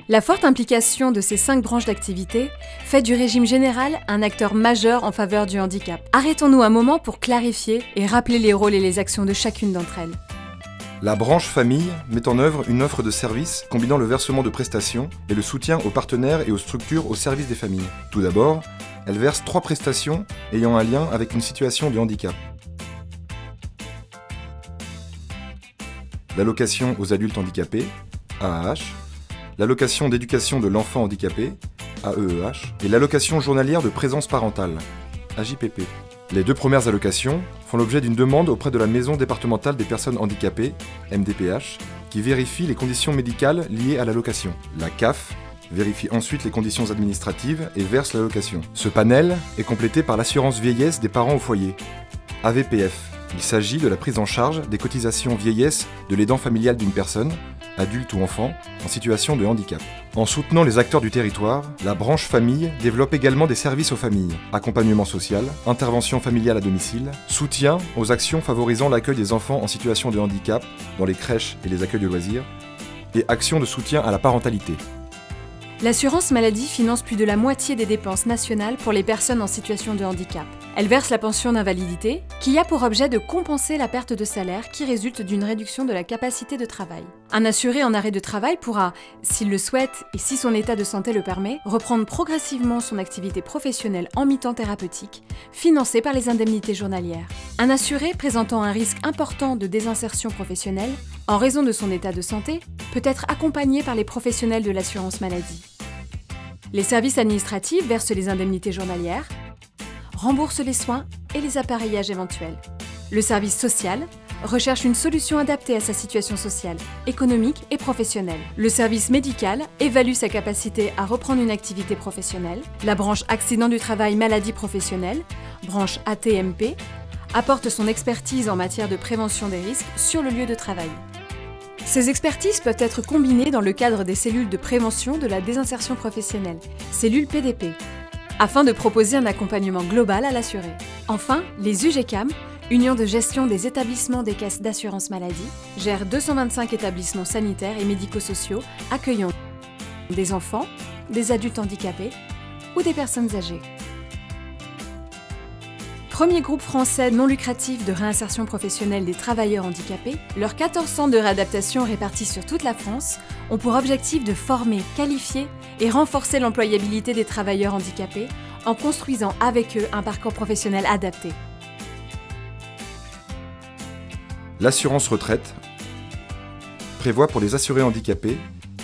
La forte implication de ces 5 branches d'activité fait du régime général un acteur majeur en faveur du handicap. Arrêtons-nous un moment pour clarifier et rappeler les rôles et les actions de chacune d'entre elles. La branche famille met en œuvre une offre de services combinant le versement de prestations et le soutien aux partenaires et aux structures au service des familles. Tout d'abord, elle verse 3 prestations ayant un lien avec une situation de handicap. L'allocation aux adultes handicapés, AAH, l'allocation d'éducation de l'enfant handicapé, AEEH, et l'allocation journalière de présence parentale, AJPP. Les 2 premières allocations font l'objet d'une demande auprès de la Maison départementale des personnes handicapées, MDPH, qui vérifie les conditions médicales liées à l'allocation. La CAF vérifie ensuite les conditions administratives et verse l'allocation. Ce panel est complété par l'assurance vieillesse des parents au foyer, AVPF. Il s'agit de la prise en charge des cotisations vieillesse de l'aidant familial d'une personne, adulte ou enfant, en situation de handicap. En soutenant les acteurs du territoire, la branche famille développe également des services aux familles, accompagnement social, intervention familiale à domicile, soutien aux actions favorisant l'accueil des enfants en situation de handicap dans les crèches et les accueils de loisirs, et actions de soutien à la parentalité. L'assurance maladie finance plus de la moitié des dépenses nationales pour les personnes en situation de handicap. Elle verse la pension d'invalidité, qui a pour objet de compenser la perte de salaire qui résulte d'une réduction de la capacité de travail. Un assuré en arrêt de travail pourra, s'il le souhaite et si son état de santé le permet, reprendre progressivement son activité professionnelle en mi-temps thérapeutique, financée par les indemnités journalières. Un assuré présentant un risque important de désinsertion professionnelle, en raison de son état de santé, peut être accompagné par les professionnels de l'assurance maladie. Les services administratifs versent les indemnités journalières, remboursent les soins et les appareillages éventuels. Le service social recherche une solution adaptée à sa situation sociale, économique et professionnelle. Le service médical évalue sa capacité à reprendre une activité professionnelle. La branche accident du travail maladie professionnelle, branche AT-MP, apporte son expertise en matière de prévention des risques sur le lieu de travail. Ces expertises peuvent être combinées dans le cadre des cellules de prévention de la désinsertion professionnelle, cellules PDP, afin de proposer un accompagnement global à l'assuré. Enfin, les UGCAM, Union de gestion des établissements des caisses d'assurance maladie, gèrent 225 établissements sanitaires et médico-sociaux accueillant des enfants, des adultes handicapés ou des personnes âgées. Premier groupe français non lucratif de réinsertion professionnelle des travailleurs handicapés, leurs 14 centres de réadaptation répartis sur toute la France ont pour objectif de former, qualifier et renforcer l'employabilité des travailleurs handicapés en construisant avec eux un parcours professionnel adapté. L'assurance retraite prévoit pour les assurés handicapés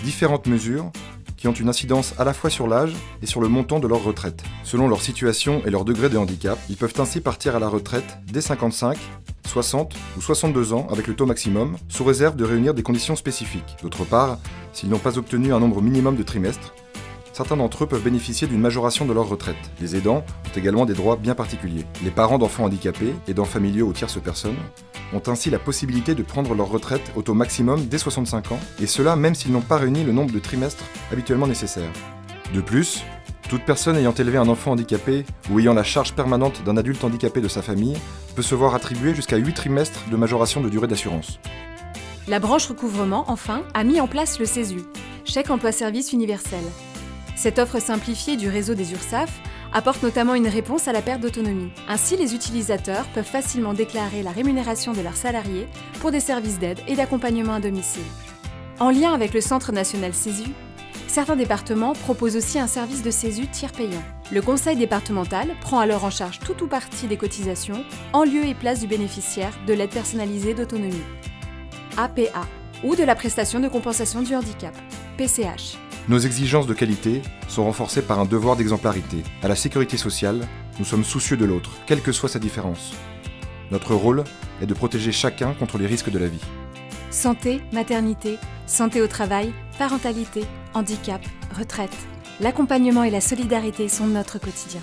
différentes mesures qui ont une incidence à la fois sur l'âge et sur le montant de leur retraite. Selon leur situation et leur degré de handicap, ils peuvent ainsi partir à la retraite dès 55, 60 ou 62 ans avec le taux maximum, sous réserve de réunir des conditions spécifiques. D'autre part, s'ils n'ont pas obtenu un nombre minimum de trimestres, certains d'entre eux peuvent bénéficier d'une majoration de leur retraite. Les aidants ont également des droits bien particuliers. Les parents d'enfants handicapés, aidants familiaux ou tierces personnes, ont ainsi la possibilité de prendre leur retraite au taux maximum dès 65 ans, et cela même s'ils n'ont pas réuni le nombre de trimestres habituellement nécessaires. De plus, toute personne ayant élevé un enfant handicapé ou ayant la charge permanente d'un adulte handicapé de sa famille peut se voir attribuer jusqu'à 8 trimestres de majoration de durée d'assurance. La branche recouvrement, enfin, a mis en place le CESU, chèque emploi-service universel. Cette offre simplifiée du réseau des URSSAF apporte notamment une réponse à la perte d'autonomie. Ainsi, les utilisateurs peuvent facilement déclarer la rémunération de leurs salariés pour des services d'aide et d'accompagnement à domicile. En lien avec le Centre national CESU, certains départements proposent aussi un service de CESU tiers payant. Le conseil départemental prend alors en charge tout ou partie des cotisations en lieu et place du bénéficiaire de l'aide personnalisée d'autonomie, APA, ou de la prestation de compensation du handicap, PCH. Nos exigences de qualité sont renforcées par un devoir d'exemplarité. À la sécurité sociale, nous sommes soucieux de l'autre, quelle que soit sa différence. Notre rôle est de protéger chacun contre les risques de la vie. Santé, maternité, santé au travail, parentalité, handicap, retraite. L'accompagnement et la solidarité sont notre quotidien.